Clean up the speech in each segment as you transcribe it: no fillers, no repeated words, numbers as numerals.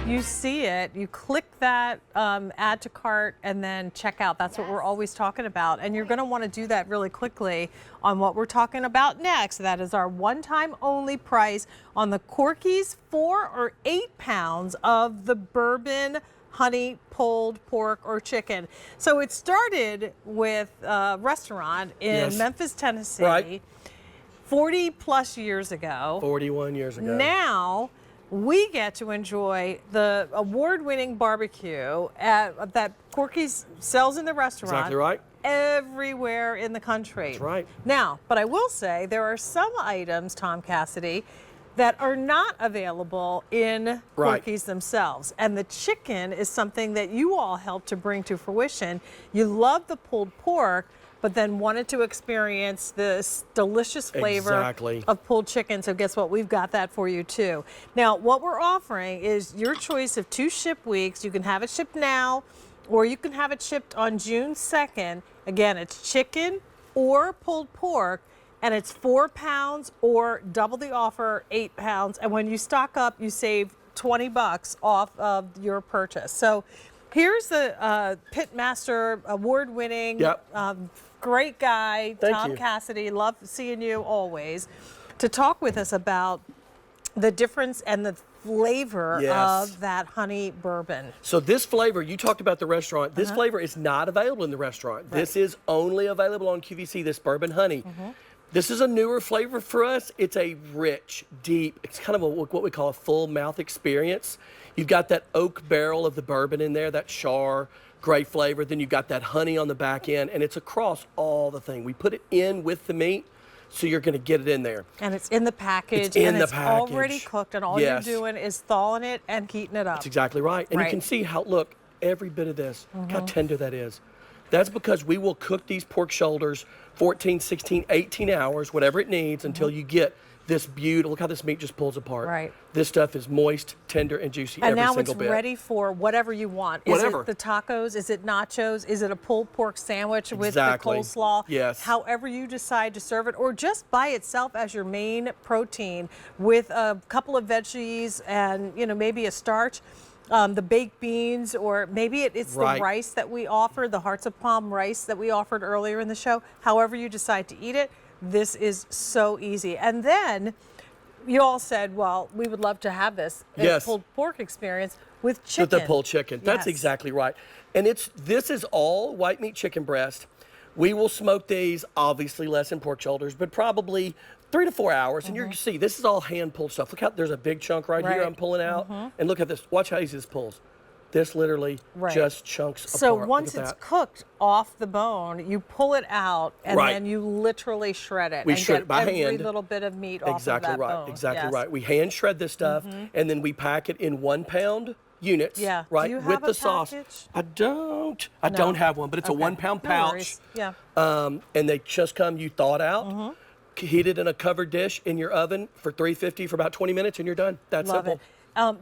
You see it, you click that add to cart and then check out. That's what we're always talking about. And you're gonna wanna do that really quickly on what we're talking about next. That is our one-time only price on the Corky's 4 or 8 pounds of the bourbon honey pulled pork or chicken. So it started with a restaurant in Memphis, Tennessee, 40 plus years ago. 41 years ago. Now, we get to enjoy the award-winning barbecue that Corky's sells in the restaurant. Exactly right. Everywhere in the country. That's right. Now, but I will say there are some items, Tom Cassidy, that are not available in Corky's themselves. And the chicken is something that you all helped to bring to fruition. You love the pulled pork, but then wanted to experience this delicious flavor of pulled chicken. So guess what? We've got that for you too. Now, what we're offering is your choice of 2 ship weeks. You can have it shipped now, or you can have it shipped on June 2nd. Again, it's chicken or pulled pork, and it's 4 pounds or double the offer, 8 pounds. And when you stock up, you save $20 off of your purchase. So here's the Pitmaster award-winning, great guy, Tom Cassidy. Love seeing you always, to talk with us about the difference and the flavor of that honey bourbon. So this flavor, you talked about the restaurant, this flavor is not available in the restaurant. This is only available on QVC, this bourbon honey. This is a newer flavor for us. It's a rich, deep, it's kind of what we call a full mouth experience. You've got that oak barrel of the bourbon in there, that char, great flavor. Then you've got that honey on the back end, and it's across all the thing. We put it in with the meat, so you're going to get it in there. And it's in the package, it's already cooked, and all you're doing is thawing it and heating it up. That's exactly right. And you can see how, look, every bit of this, how tender that is. That's because we will cook these pork shoulders 14, 16, 18 hours, whatever it needs, until you get this beautiful, look how this meat just pulls apart. This stuff is moist, tender, and juicy every single bit. And now it's ready for whatever you want. Is it the tacos? Is it nachos? Is it a pulled pork sandwich with the coleslaw? Yes. However you decide to serve it, or just by itself as your main protein with a couple of veggies and, you know, maybe a starch. The baked beans, or maybe it's the rice that we offer, the hearts of palm rice that we offered earlier in the show. However you decide to eat it, this is so easy. And then you all said, well, we would love to have this pulled pork experience with chicken. With the pulled chicken. That's exactly right. And this is all white meat chicken breast. We will smoke these, obviously less than pork shoulders, but probably 3 to 4 hours. And you see, this is all hand pulled stuff. Look how there's a big chunk here I'm pulling out. And look at this. Watch how easy this pulls. This literally just chunks apart. So once it's cooked off the bone, you pull it out, and then you literally shred it. We shred it by hand. Every little bit of meat off of that bone. Exactly right. We hand shred this stuff, and then we pack it in 1 pound units, Do you have with the package? sauce. I don't have one, but it's a 1 pound pouch. And they just come, you thaw it out, heat it in a covered dish in your oven for 350 for about 20 minutes, and you're done. That's simple.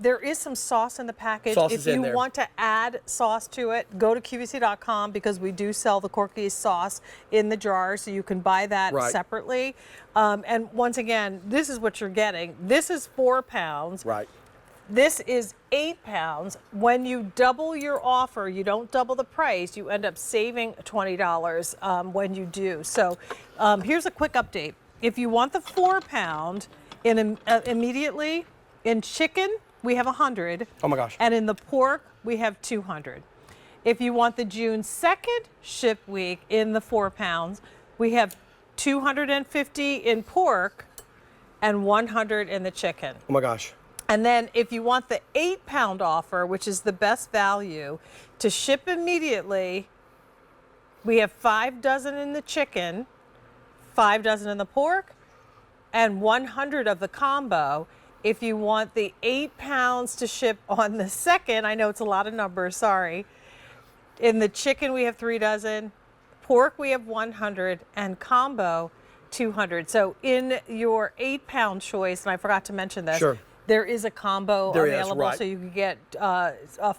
There is some sauce in the package. If you want to add sauce to it, go to QVC.com, because we do sell the Corky's sauce in the jar, so you can buy that separately. And once again, this is what you're getting. This is 4 pounds. This is 8 pounds. When you double your offer, you don't double the price, you end up saving $20 when you do. So here's a quick update. If you want the 4 pound immediately, in chicken, we have 100. Oh my gosh. And in the pork, we have 200. If you want the June 2nd ship week in the 4 pounds, we have 250 in pork and 100 in the chicken. Oh my gosh. And then if you want the 8 pound offer, which is the best value, to ship immediately, we have 5 dozen in the chicken, 5 dozen in the pork, and 100 of the combo. If you want the 8 pounds to ship on the 2nd, I know it's a lot of numbers, sorry. In the chicken, we have 3 dozen, pork, we have 100, and combo, 200. So in your 8 pound choice, and I forgot to mention this, there is a combo available, so you can get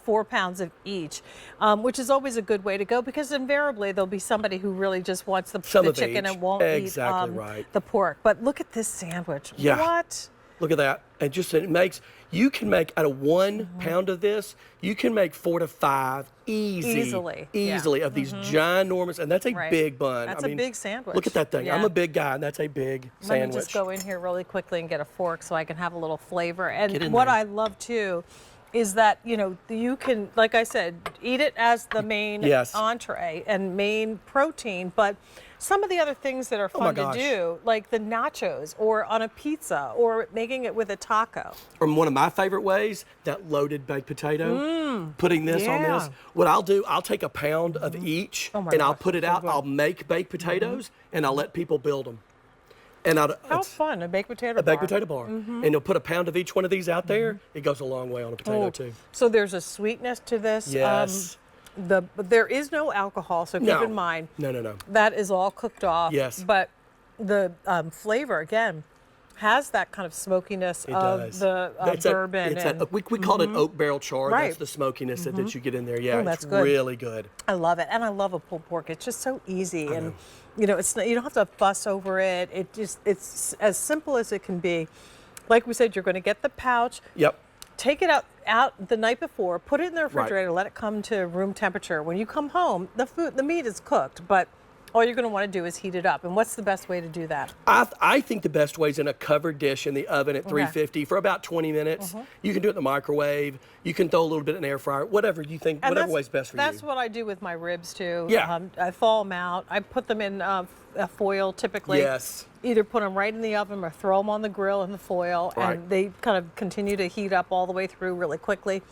4 pounds of each, which is always a good way to go, because invariably there'll be somebody who really just wants the chicken and won't eat the pork. But look at this sandwich. What? Look at that. And just it makes, you can make out of 1 pound of this, you can make 4 to 5 easily of these ginormous, and that's a big bun. That's a big sandwich. Look at that thing. I'm a big guy, and that's a big sandwich. Let me just go in here really quickly and get a fork so I can have a little flavor. And what I love too is that, you know, you can, like I said, eat it as the main entree and main protein, but some of the other things that are fun to do, like the nachos or on a pizza or making it with a taco. Or one of my favorite ways, that loaded baked potato, putting this on this. What I'll do, I'll take a pound of each and I'll put it out. I'll make baked potatoes and I'll let people build them. And how fun, a baked potato bar. A baked potato bar. And you'll put a pound of each one of these out there. It goes a long way on a potato too. So there's a sweetness to this. Yes. There is no alcohol, so keep in mind. No. That is all cooked off. Yes. But the flavor, again, has that kind of smokiness of the bourbon. We call it oak barrel char. That's the smokiness that you get in there. Yeah, it's really good. I love it. And I love a pulled pork. It's just so easy. And, you know, it's not, you don't have to fuss over it. It's as simple as it can be. Like we said, you're going to get the pouch. Yep. Take it out the night before, put it in the refrigerator, let it come to room temperature. When you come home, the meat is cooked, but all you're going to want to do is heat it up. And what's the best way to do that? I think the best way is in a covered dish in the oven at 350 for about 20 minutes. You can do it in the microwave. You can throw a little bit in the air fryer, whatever you think, and whatever way's best for you. That's what I do with my ribs too. Yeah. I thaw them out. I put them in a foil typically. Yes. Either put them right in the oven or throw them on the grill in the foil, and they kind of continue to heat up all the way through really quickly.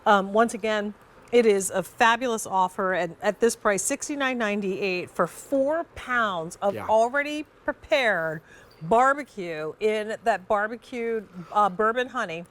Once again, it is a fabulous offer, and at this price, $69.98 for 4 pounds of already prepared barbecue in that barbecued bourbon honey,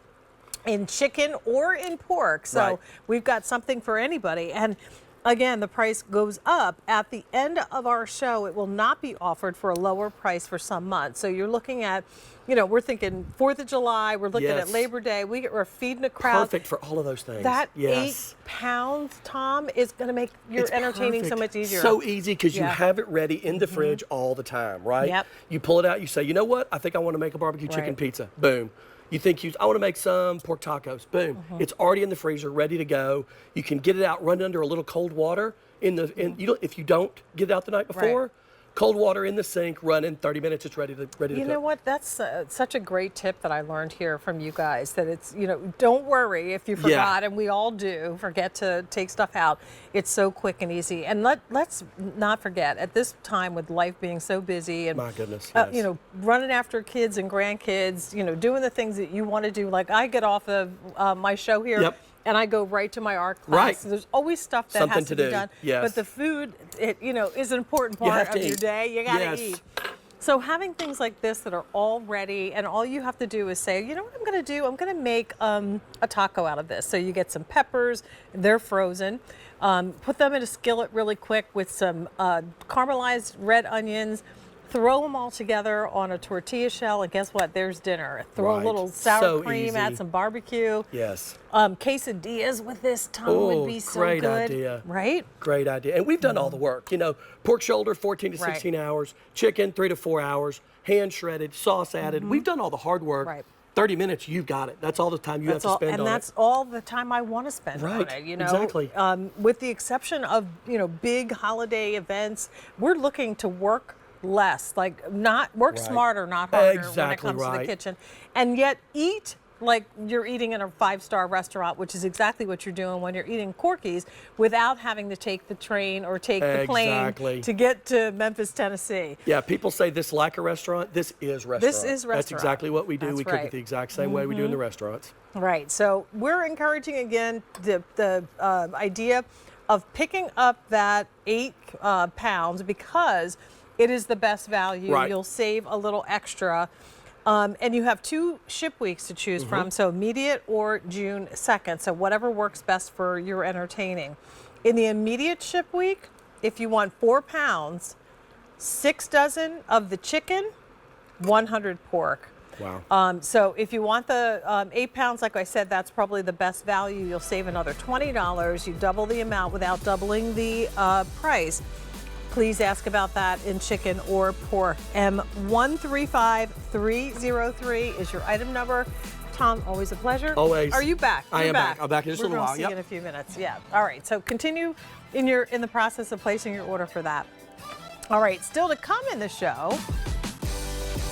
in chicken or in pork. So we've got something for anybody. And again, the price goes up. At the end of our show, it will not be offered for a lower price for some months. So you're looking at, you know, we're thinking 4th of July, we're looking at Labor Day, we're feeding a crowd. Perfect for all of those things. That 8 pounds, Tom, is going to make your entertaining so much easier. So easy because you have it ready in the fridge all the time, right? Yep. You pull it out, you say, you know what? I think I want to make a barbecue chicken pizza. Boom. You think I want to make some pork tacos. Boom. It's already in the freezer, ready to go. You can get it out, run it under a little cold water. If you don't get it out the night before, cold water in the sink, run in 30 minutes, it's ready to cook. You know what? That's such a great tip that I learned here from you guys, that it's, you know, don't worry if you forgot, and we all do forget to take stuff out. It's so quick and easy. And let's not forget, at this time with life being so busy and, my goodness, you know, running after kids and grandkids, you know, doing the things that you want to do. Like I get off of my show here. And I go right to my art class. So there's always stuff that has to be done. But the food, you know, is an important part of your day. You got to eat. So having things like this that are all ready, and all you have to do is say, you know what I'm going to do? I'm going to make a taco out of this. So you get some peppers, they're frozen. Put them in a skillet really quick with some caramelized red onions. Throw them all together on a tortilla shell, and guess what? There's dinner. Throw a little sour cream, add some barbecue. Yes. Quesadillas with this, Tom, would be so good. Great idea. Right? Great idea. And we've done all the work. You know, pork shoulder, 14 to 16 hours. Chicken, 3 to 4 hours. Hand shredded, sauce added. We've done all the hard work. 30 minutes, you've got it. That's all the time you have to spend on it. And that's all the time I want to spend on it, you know. Exactly. With the exception of, you know, big holiday events, we're looking to work less, like not work smarter, not harder when it comes to the kitchen, and yet eat like you're eating in a 5-star restaurant, which is exactly what you're doing when you're eating Corky's, without having to take the train or take the plane to get to Memphis, Tennessee. Yeah, people say this like a restaurant. This is restaurant. This is restaurant. That's exactly what we do. We cook it the exact same way we do in the restaurants. Right. So we're encouraging again the idea of picking up that 8 pounds because it is the best value. You'll save a little extra. And you have 2 ship weeks to choose from, so immediate or June 2nd, so whatever works best for your entertaining. In the immediate ship week, if you want 4 pounds, 6 dozen of the chicken, 100 pork. Wow. So if you want the 8 pounds, like I said, that's probably the best value. You'll save another $20. You double the amount without doubling the price. please ask about that in chicken or pork. M135303 is your item number. Tom, always a pleasure. Always. Are you back? I am back. I'm back in just a little while. We're going to see you in a few minutes. Yeah. All right. So continue in the process of placing your order for that. All right. Still to come in the show.